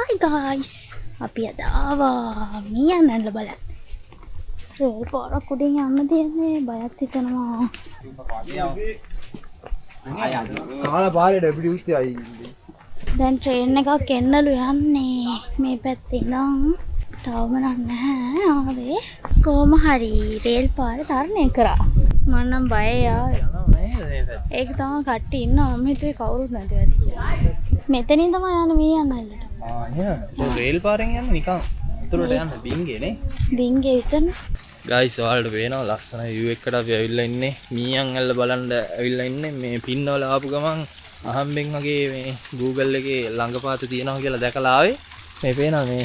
Hi guys, අපි අද ආවා මියන්නන්න බලන්න. රේල් පාරක් උඩින් යන්න තියෙන්නේ බයත් හිතෙනවා. කාලා පාරේට අපිට උත්තේ අයි. දැන් ට්‍රේන් එකක් එන්නලු යන්නේ මේ පැත්තේ ඉඳන්. තවම නැහැ ආවේ. කොහොම හරි රේල් පාර තරණය කරා. මම නම් බයයි ආවේ. ඒක තමයි කට්ටිය ඉන්නවා. මම හිතුවේ කවුරුත් නැති වෙති කියලා. මෙතනින් තමයි යන්නේ මියන්නල්ලට. රේල් පාරෙන් යන්න නිකන් උතුරට යන්න බින්ගේ නේ බින්ගේ විතරනේ. ගයිස් ඔයාලට පේනවා ලස්සන view එකකට අපි ඇවිල්ලා ඉන්නේ මීයන් ඇල්ල බලන්න ඇවිල්ලා ඉන්නේ මේ පින්නවල ආපු ගමන් අහම්බෙන් වගේ මේ Google එකේ ළඟපාත තියෙනවා කියලා දැකලා ආවේ මේ පේනවා මේ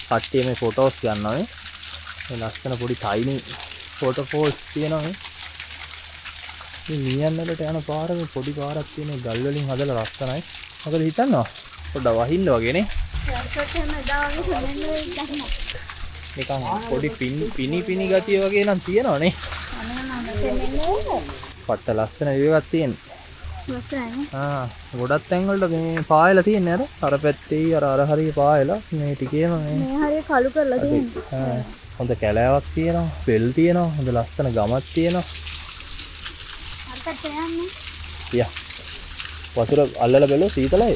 කට්ටිය මේ ෆොටෝස් ගන්නවා මේ ලස්සන පොඩි tiny photo posts තියෙනවා මේ මීයන් වලට යන පාර මේ පොඩි පාරක් තියෙන ගල් වලින් හදලා ලස්සනයි මොකද හිතන්නවා පොඩ්ඩක් වහින්න වගේ නේ නිකන් පොඩි පිනි ගතිය වගේ නම් තියෙනවා නේ පට්ට ලස්සන view එකක් තියෙනවා ගොඩක් තැන් වලට මේ පායලා තියෙන්නේ අර පැත්තේ අර හරිය පායලා මේ ටිකේම මේ හරිය කළු කරලා තියෙන්නේ හොඳ කැලෑවක් තියෙනවා පෙල් තියෙනවා හොඳ ලස්සන ගමක් තියෙනවා අර පැත්තේ යන්නේ යා වතුර අල්ලලා බැලුවා සීතලයි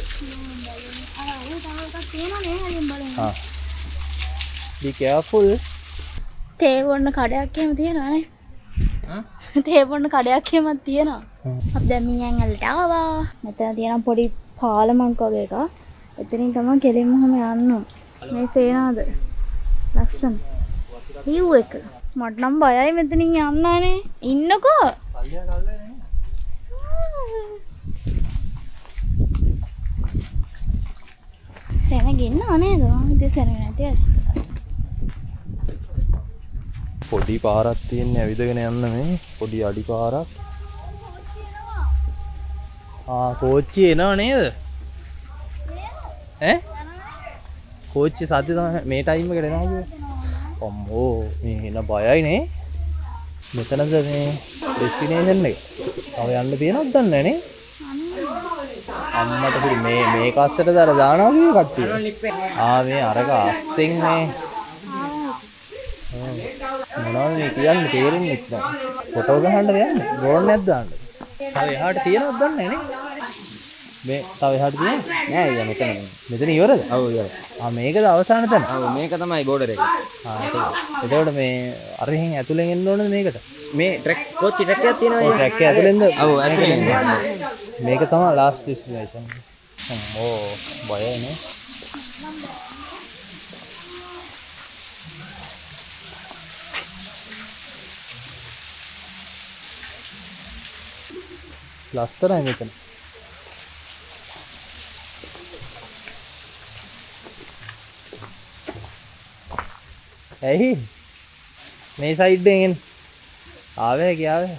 be careful තේ බොන්න කඩයක් එහෙම තියෙනවා නේ තේ බොන්න කඩයක් එහෙමත් තියෙනවා අපි දැන් මියන් අල්ලට ආවා මෙතන තියෙන පොඩි පාලමක් වගේ එකක් එතනින් තමයි කෙලින්ම හැම යන්න මේ පේනවද ලස්සන view එක මට නම් බයයි මෙතනින් යන්නනේ ඉන්නකෝ සෙනග ඉන්නව නේද මම ඉතින් සෙනග නැති ඇයි පොඩි පාරක් තියෙන්නේ ඇවිදගෙන යන්න මේ පොඩි අඩි පාරක් කෝච්චි එනවා නේද ඈ කෝච්චි සද්ද තමයි මේ ටයිම් එකට එනවා කිව්වේ අම්මෝ මේ එන බයයි නේ මෙතනද මේ ඩෙස්ටිනේෂන් එක තව යන්න තියෙනවද දන්නේ නේ අම්මට පිළි මේ කස්සටද අර දානවා කිව්ව කට්ටිය මේ අරක අස්සෙන් මේ මොනවද මේ කියන්නේ තේරෙන්නේ නැහැ ෆොටෝ ගහන්න යන්නේ ඩ්‍රෝන් එකක් දාන්න තව එහාට තියෙනවද දන්නේ නේ මේ තව එහාට තියෙනවද නෑ අයියා මෙතන ඉවරද ඔව් ඉවරයි මේකද අවසාන තැන ඔව් මේක තමයි බෝඩර් එක එතකොට මේ අරහෙන් ඇතුලෙන් එන්න ඕනද මේකට මේ ට්‍රැක් කෝච්චි ට්‍රැක් එකක් තියෙනවා ඔව් ට්‍රැක් එක ඇතුලෙන්ද ඔව් ඇතුලෙන් මේක තමයි ලාස්ට් ඩෙස්ටිනේෂන් අම්මෝ බයයි නේ ලස්සනයි මෙතන ඇයි මේ සයිඩ් එකෙන් ආවේ ගියාවේ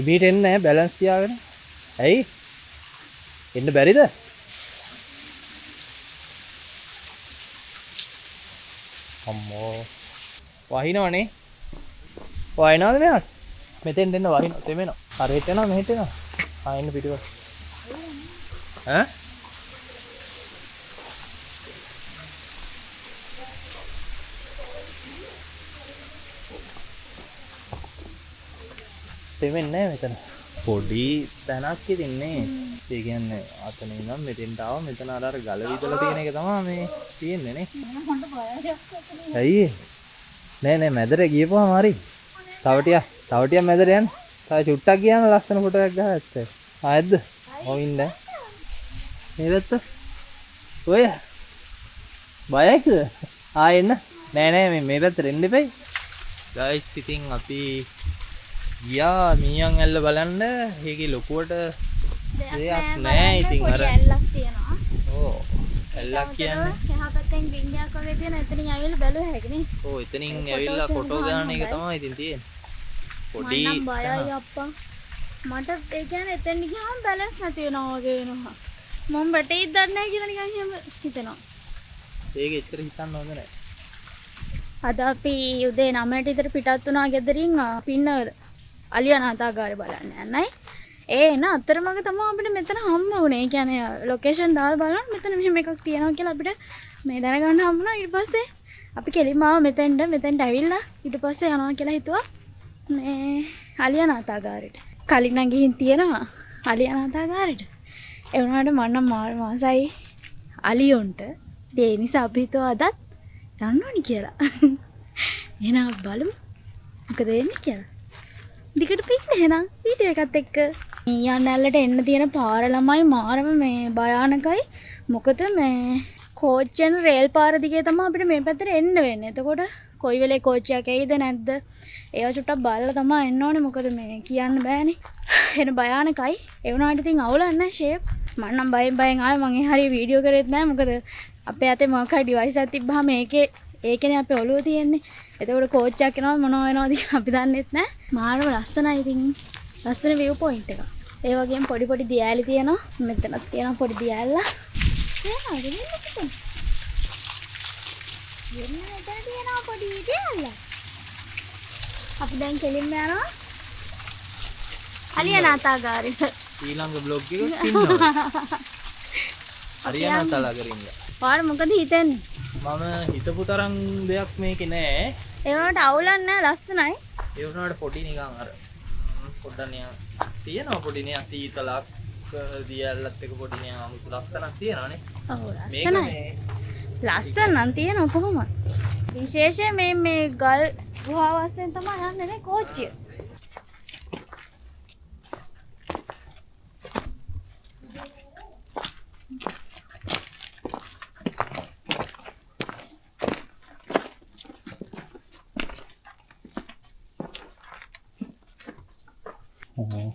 ඉබීට එන්නේ නැහැ බැලන්ස් තියාගෙන ඇයි එන්න බැරිද අම්මෝ වහිනවනේ වහිනවද මෙයාට මෙතෙන් දෙන්න වහින තෙමෙනවා හරියට යනවා මෙහෙට එනවා එන්න පිටිපස්ස ඈ තෙමෙන්නේ නැහැ මෙතන පොඩි තැනක් ඉතින්නේ ඒ කියන්නේ අතන ඉඳන් මෙතෙන්ට ආව මෙතන අර ගල විදලා තියෙන එක තමයි මේ තියෙන්නේ නේ ඇයි නෑ මැදට ගියපුවාම හරි තව ටිකක් මැදට යන්න තව චුට්ටක් ගියාම ලස්සන ෆොටෝ එකක් ගහගත්තා ආයෙත් ඔව් ඉන්න මේ පැත්ත ඔය බයයිද එන්න නෑ මේ පැත්තට එන්න එපයි ගයිස් ඉතින් අපි ගියා මීයන් ඇල්ල බලන්න ඒකේ ලොකුවට දෙයක් නෑ ඉතින් අර ඇල්ලක් තියෙනවා ඕ ඇල්ලක් කියන්නේ එහා පැත්තෙන් බින්ගයක් වගේ තියෙන එතනින් ඇවිල්ලා බැලුවා හැකිනේ ඕ එතනින් ඇවිල්ලා ෆොටෝ ගන්න එක තමයි ඉතින් තියෙන්නේ පොඩි මම බයයි අප්පා මට ඒ කියන්නේ එතෙන් ගියාම බැලන්ස් නැති වෙනවා වගේ වෙනවා මම වැටෙයිද දන්නේ නැහැ කියලා නිකන් එහෙම හිතෙනවා ඒක එච්චර හිතන්න හොඳ නෑ අද අපි උදේ 9ට විතර පිටත් වුණා ගෙදරින් පින්නවල අලියානාතාගාරේ බලන්න යන්නයි ඒ එන අතරමඟ තමයි අපිට මෙතන හම්බ වුණේ. ඒ කියන්නේ ලොකේෂන් දාලා බලනවා මෙතන මෙහෙම එකක් තියෙනවා කියලා අපිට මේ දැනගන්න හම්බ වුණා. ඊට පස්සේ අපි කෙලින්ම ආව මෙතෙන්ට ඇවිල්ලා ඊට පස්සේ යනවා කියලා හිතුවා මේ අලියානාතාගාරෙට. කලින් නම් ගිහින් තියෙනවා අලියානාතාගාරෙට. ඒ වුණාට මම නම් මාසයි අලියොන්ට ඒ නිසා අපි හිතුවා අදත් යන්න ඕනි කියලා. එහෙනම් බලමු මොකද වෙන්නේ කියලා. දිගට පින්න එහෙනම් වීඩියෝ එකත් එක්ක. ඊයන් ඇල්ලට එන්න තියෙන පාර ළමයි මාරම මේ භයානකයි. මොකද මේ කෝච්චියෙන් රේල් පාර දිගේ තමයි අපිට මේ පැත්තට එන්න වෙන්නේ. එතකොට කොයි වෙලේ කෝච්චියක් එයිද නැද්ද? ඒවා චුට්ටක් බලලා තමයි එන්න ඕනේ. මොකද මේ කියන්න බෑනේ. එන භයානකයි. ඒ වුණාට ඉතින් අවුලක් නැහැ ෂේප්. මම නම් බයෙන් ආවේ මං ඒ හරිය වීඩියෝ කරෙත් නැහැ. මොකද අපේ අතේ මොකක් හරි ඩිවයිස් එකක් තිබ්බහම ඒකනේ අපේ ඔළුව තියෙන්නේ. එතකොට කෝච්චියක් එනවා මොනවා වෙනවද කියලා අපි දන්නෙත් නැහැ. මාරම ලස්සනයි ඉතින්. ලස්සන view point එකක්. ඒ වගේම පොඩි දියැලි තියෙනවා. මෙතනක් තියෙනවා පොඩි දියැල්ල. එතන තියෙනවා පොඩි දියැල්ල. අපි දැන් කෙලින්ම යනවා අලියානාතාගාරෙට. ඊළඟ බ්ලොග් එක පින්නවා. අලියානාතාගාරෙ ඉන්න. ඔයාලා මොකද හිතන්නේ? මම හිතපු තරම් දෙයක් මේකේ නෑ. ඒ වුණාට අවුලක් නෑ ලස්සනයි. ඒ වුණාට පොඩි නිකන් අර පොඩ්ඩක් නිකන් තියෙනවා පොඩි නිකන් සීතලක් දියැලත් එක පොඩි නිකන් ලස්සනක් තියෙනවානේ. ඔව් ලස්සනයි. ලස්සන නම් තියෙනවා කොහොමද? විශේෂයෙන් මේ ගල් ගුහාව වශයෙන් තමයි යන්නේ නේ කෝච්චිය.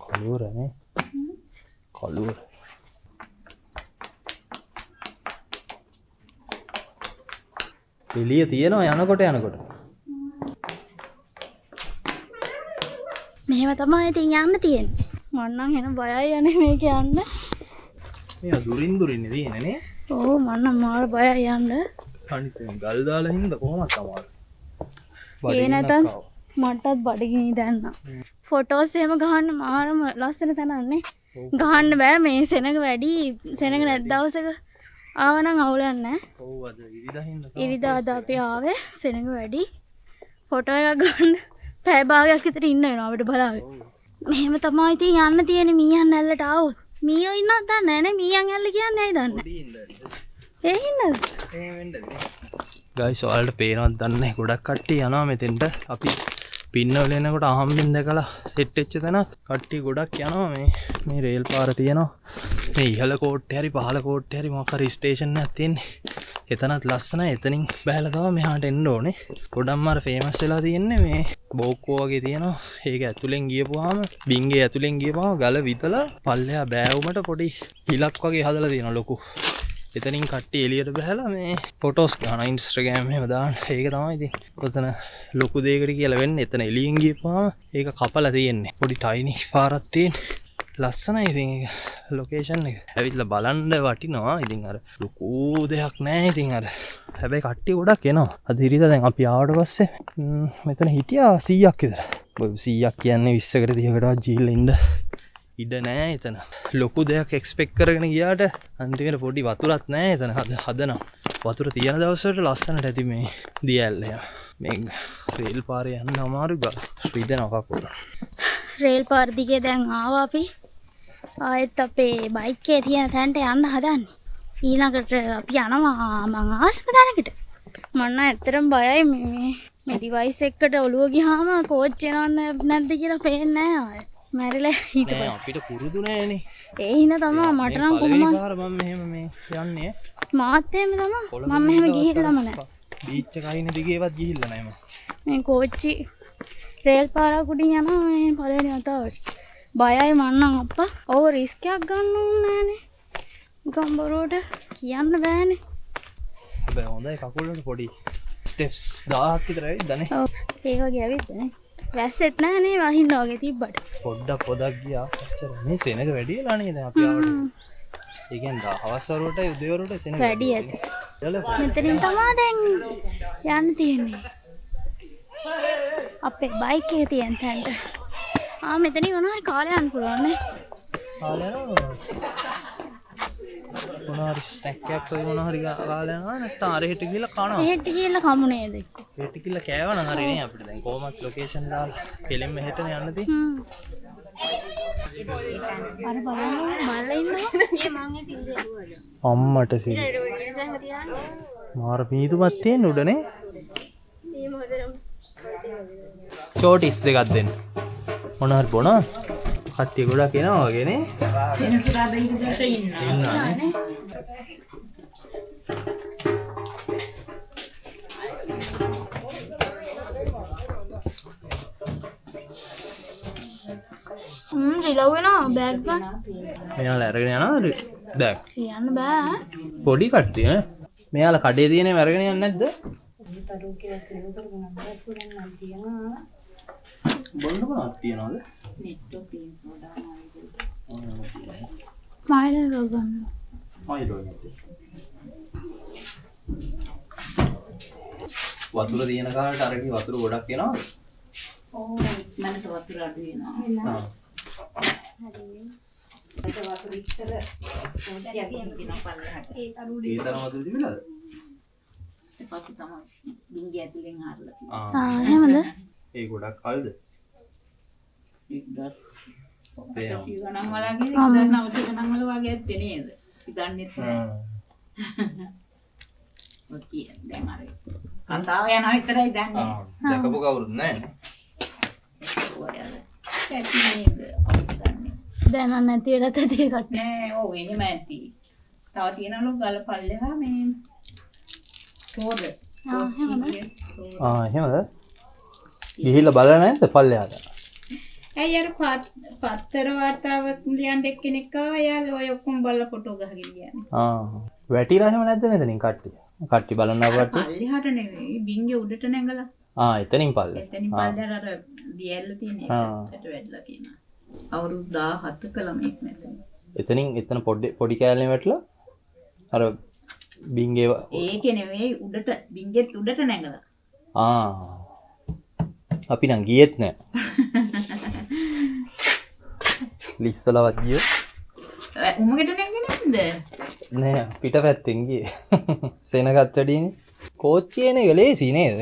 කළුවරනේ කළුවර එළිය තියෙනවා යනකොට මෙහෙම තමයි ඉතින් යන්න තියෙන්නේ. මම නම් එන බයයි යන්නේ මේක යන්න. මේ දුරින් ඉන්නේ තියෙන්නේ නේ. ඔව් මම නම් මාර බයයි යන්න. අනිත් ගල් දාලා හින්දා කොහොමද තමයි. ඒ නැතත් මටත් බඩගිනි දැන්න. ෆොටෝස් එහෙම ගහන්න මාරම ලස්සන තැනන්නේ. ගහන්න බෑ මේ සෙනඟ වැඩි. සෙනඟ නැත් දවසක ආවනම් අවුලක් නැහැ. ඔව් අද ඉරිදා හින්දා. ඉරිදා අද අපි ආවේ සෙනඟ වැඩි. ෆොටෝ එකක් ගන්න පැය භාගයක් විතර ඉන්න වෙනවා අපිට බලාවේ. මෙහෙම තමයි ඉතින් යන්න තියෙන්නේ මීයන් ඇල්ලට ආවොත්. මීයෝ ඉන්නවද දන්නේ නැහැ නේ. මීයන් ඇල්ල කියන්නේ ඇයි දන්නේ නැහැ. ඒ හින්දාද? එහෙම වෙන්නද? ගයිස් ඔයාලට පේනවද දන්නේ නැහැ. ගොඩක් කට්ටිය යනවා මෙතෙන්ට. අපි පින්නවල එනකොට අහම්බෙන් දැකලා සෙට් වෙච්ච තැනක් කට්ටිය ගොඩක් යනවා මේ රේල් පාර තියෙනවා. මේ ඉහළ කෝට්ටේ හරි පහළ කෝට්ටේ හරි මොකක් හරි ස්ටේෂන් එකක් තියෙන්නේ. එතනත් ලස්සනයි. එතනින් බහැලා තමයි මෙහාට එන්න ඕනේ. ගොඩක්ම අර ෆේමස් වෙලා තියෙන්නේ මේ බෝක්කෝ වගේ තියෙනවා. ඒක ඇතුලෙන් ගියපුවාම බින්ගේ ඇතුලෙන් ගියපුවාම ගල විතලා පල්ලෙහා බෑවුමට පොඩි හිලක් වගේ හදලා තියෙනවා ලොකු. එතනින් කට්ටිය එළියට බහැලා මේ ෆොටෝස් ගන්න ඉන්ස්ටාග්‍රෑම් එහෙම දාන්න. ඒක තමයි ඉතින් ඔතන ලොකු දෙයකට කියලා වෙන්නේ. එතන එළියෙන් ගියපුවාම ඒක කපලා තියෙන්නේ. පොඩි ටයිනි පාරක් තියෙන්නේ. ලස්සනයි ඉතින් ඒක ලොකේෂන් එක. ඇවිල්ලා බලන්න වටිනවා. ඉතින් අර ලොකු දෙයක් නෑ ඉතින් අර. හැබැයි කට්ටිය ගොඩක් එනවා. අද ඉරිදා දැන් අපි ආවට පස්සේ මෙතන හිටියා 100ක් විතර. 100ක් කියන්නේ 20කට 30කටවත් ගිහිල්ලා ඉන්න ඉඩ නෑ එතන. ලොකු දෙයක් එක්ස්පෙක්ට් කරගෙන ගියාට අන්තිමට පොඩි වතුරක් නෑ එතන. හදනවා. වතුර තියෙන දවස්වලට ලස්සනට ඇති මේ දියැල්ල. මේ රේල් පාරේ යන්න අමාරු ගා. රිදෙනවා කකුල. රේල් පාර දිගේ දැන් ආවා අපි. ආයෙත් අපේ බයික් එකේ තියෙන තැනට යන්න හදන්නේ. ඊළඟට අපි යනවා මං ආසම තැනකට. මම නම් ඇත්තටම බයයි මේ ඩිවයිස් එකකට ඔළුව ගියාම කෝච්චිය යනවද නැද්ද කියලා පේන්නේ නැහැ ආයෙ. මැරිලා ඊට පස්සේ අපිට පුරුදු නෑනේ. ඒ හින්දා තමයි මට නම් කොහොමද මම මෙහෙම මේ යන්නේ. මාත් එහෙම තමයි. මම මෙහෙම ගිහිල්ලාම නැහැ. බීච් එක අයින දිගේවත් ගිහිල්ලා නැහැ මම. මේ කෝච්චි රේල් පාරක් උඩින් යනවා මේ පළවෙනි වතාවට. බයයි මං නම් අප්පා. ඔව් රිස්ක් එකක් ගන්න ඕනේ නෑනේ. ගම්බරුවට කියන්න බෑනේ. හැබැයි හොඳයි කකුල් වලට පොඩි ස්ටෙප්ස් 1000ක් විතර ඇවිද්දානේ. ඔව් ඒ වගේ ඇවිද්දානේ. වැස්සෙත් නෑනේ වහින්න වගේ තිබ්බට. පොඩ්ඩක් පොදක් ගියා. ඇත්තට මේ සෙනඟ වැඩි වෙලා නේද අපි ආවට. ඒ කියන්නේ හවස් වරුවට උදේ වරුවට සෙනඟ වැඩි ඇත. මෙතනින් තමයි දැන් යන්න තියෙන්නේ. අපේ බයික් එකේ තියෙන තැනට. මෙතනින් මොනවා හරි කාලේ යන්න පුළුවන් නේ. කාලේ යනවා. මොනවාරි ස්නැක් එකක් වගේ මොනවාරි කාලේ යනවා නැත්නම් අර හෙට ගිහලා කනවා. එහෙට කියලා කමු නේද එක්ක. හෙට ගිහලා කෑවනම් හරිනේ අපිට දැන් කොහොමත් ලොකේෂන් දාලා කෙලින්ම හෙටනේ යන්න තියෙන්නේ. අර බලන්න බලලා ඉන්නවා. අම්මට සිල්. මාර පීතුමත් තියෙන උඩනේ. ෂෝටිස් දෙකක් දෙන්න. මොනවාරි බොනවා? කට්ටිය ගොඩක් එනවා වගේනේ. සෙනසුරාදා ඉඳලා ඉන්නවා. රිලව් වෙනවා බෑග් ගන්න. මෙයාලා අරගෙන යනවා බෑග්. කියන්න බෑ. පොඩි කට්ටිය නේ. මෙයාලා කඩේ තියෙනව අරගෙන යන්නේ නැද්ද? බොන්න මොනවද තියනවද? නෙට්ටෝ ක්‍රීම් සෝඩා මායිලෝ ගන්න. මායිලෝ නැත්තේ. වතුර තියෙන කාලට අරකි වතුර ගොඩක් එනවද? ඔව් මනස වතුර අඩු වෙනවා. ආ. ඒක වතුර ඉස්සර පොඩ්ඩක් තියෙනවා පල්ලෙහාට. ඒ තරම වතුර තිබිලාද? ඊට පස්සේ තමයි ඩිංගිය ඇතුලෙන් හරලා තියෙන්නේ. ආ එහෙමද? ඒ ගොඩක් කල්ද? 1000 අපේ ගණන් වලගේ 1900 ගණන් වල වගේ ඇත්තේ නේද? ඉදන්නෙත් නෑ. ඔකී දැන් අර කතාව යනවා විතරයි දන්නේ. ආ දැකපු කවුරුත් නැහැ. ඔයාලා ඇති නේද? දැන් නැති වෙලා තේ කට නෑ. ඔව් එහෙම ඇති. තව තියෙනවලු ගල පල්ලෙහා මේ තෝද. ආ එහෙමද? ගිහිල්ලා බලලා නැද්ද පල්ලෙහාට? ඇයි අර පත්තර වාර්තාවක් ලියන්න එක්කෙනෙක් ආවා. එයාලා ඔය ඔක්කොම බලලා ෆොටෝ ගහගෙන ගියානේ. ආ වැටිලා එහෙම නැද්ද මෙතනින් කට්ටිය? කට්ටිය බලන්න ආවට. පල්ලෙහාට නෙවෙයි බින්ගේ උඩට නැගලා. ආ එතනින් පල්ලෙ. එතනින් පල්ලෙහාට අර දියැල්ල තියෙන එකට වැටලා තියෙනවා. අවුරුදු 17ක ළමෙක් නැතන. එතන පොඩි කෑල්ලෙන් වැටලා අර බින්ගේ ඒකේ නෙවෙයි උඩට බින්ගෙත් උඩට නැගලා. ආ අපි නම් ගියෙත් නෑ. ලිස්සලවත් ගියෝ උමකට නැගගෙන නැද්ද? නෑ පිටපැත්තෙන් ගියේ. සෙනගත් වැඩිනේ. කෝච්චියනේ ලේසි නේද?